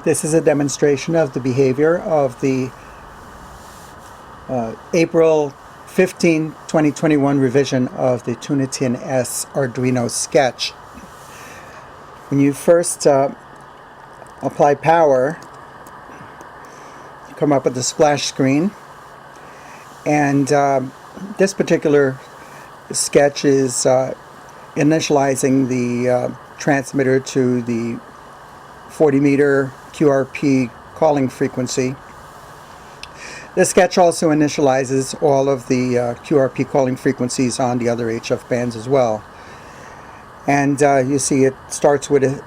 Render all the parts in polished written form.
This is a demonstration of the behavior of the April 15, 2021 revision of the Tuna Tin S Arduino sketch. When you first apply power, you come up with a splash screen, and this particular sketch is initializing the transmitter to the 40 meter QRP calling frequency. This sketch also initializes all of the QRP calling frequencies on the other HF bands as well. And you see it starts with a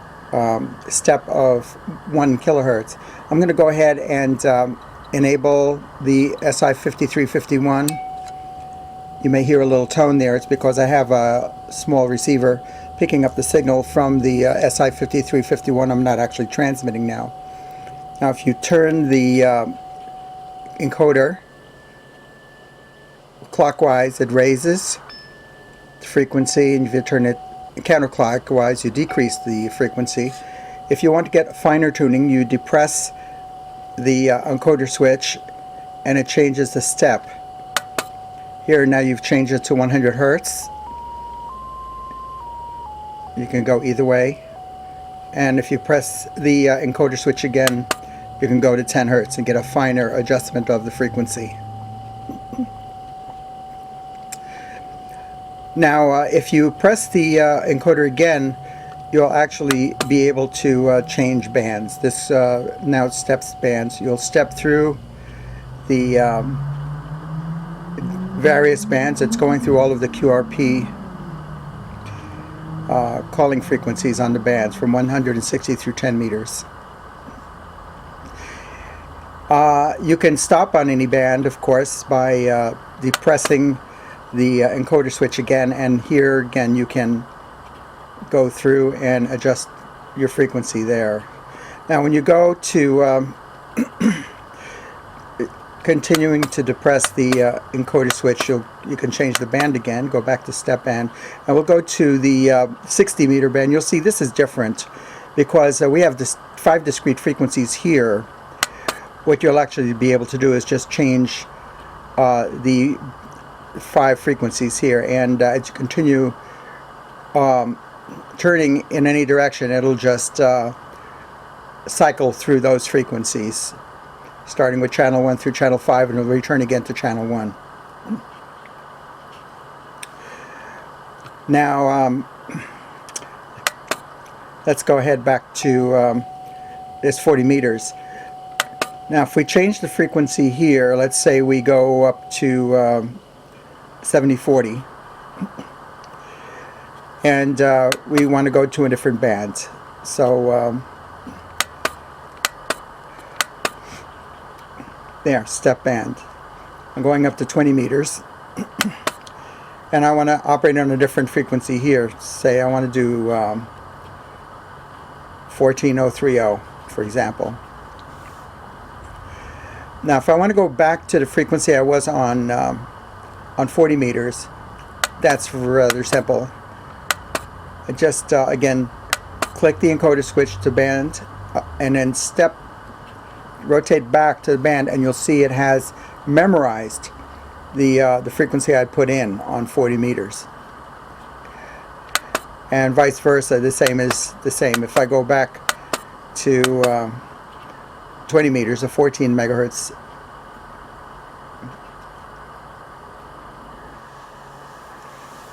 step of 1 kilohertz. I'm going to go ahead and enable the Si5351. You may hear a little tone there. It's because I have a small receiver picking up the signal from the Si5351. I'm not actually transmitting now. Now if you turn the encoder clockwise, it raises the frequency, and if you turn it counterclockwise, you decrease the frequency. If you want to get finer tuning, you depress the encoder switch and it changes the step. Here now you've changed it to 100 Hertz. You can go either way, and if you press the encoder switch again, you can go to 10 Hertz and get a finer adjustment of the frequency. Now if you press the encoder again, you'll actually be able to change bands. This now it steps bands. You'll step through the various bands. It's going through all of the QRP calling frequencies on the bands from 160 through 10 meters. You can stop on any band, of course, by depressing the encoder switch again, and here again you can go through and adjust your frequency there. Now when you go to continuing to depress the encoder switch, you can change the band again, go back to step band, and we'll go to the 60 meter band. You'll see this is different because we have this 5 discrete frequencies here. What you'll actually be able to do is just change the 5 frequencies here, and as you continue turning in any direction, it'll just cycle through those frequencies, starting with channel 1 through channel 5, and it'll return again to channel 1. Now let's go ahead back to this 40 meters. Now if we change the frequency here, let's say we go up to 7040, and we want to go to a different band. So there, step band. I'm going up to 20 meters and I want to operate on a different frequency here. Say I want to do 14030, for example. Now if I want to go back to the frequency I was on 40 meters, that's rather simple. I just again click the encoder switch to band and then rotate back to the band, and you'll see it has memorized the frequency I put in on 40 meters, and vice versa. The same is the same. If I go back to 20 meters of 14 megahertz,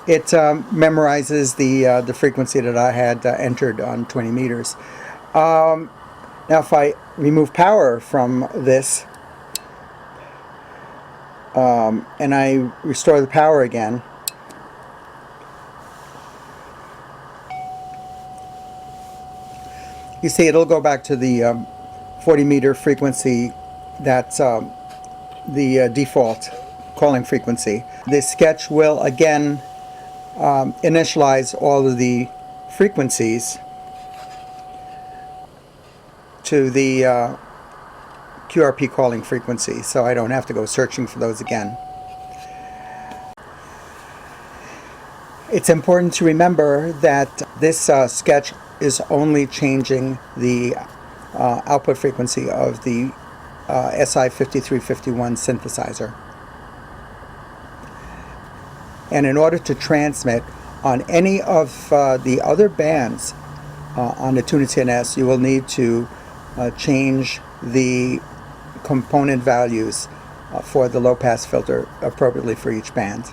it memorizes the frequency that I had entered on 20 meters. Now if I remove power from this and I restore the power again, you see it'll go back to the 40 meter frequency. That's the default calling frequency. This sketch will again initialize all of the frequencies to the QRP calling frequency, so I don't have to go searching for those again. It's important to remember that this sketch is only changing the output frequency of the Si5351 synthesizer. And in order to transmit on any of the other bands on the Tuna TNS, you will need to change the component values for the low-pass filter appropriately for each band.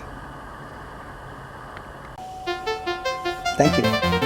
Thank you.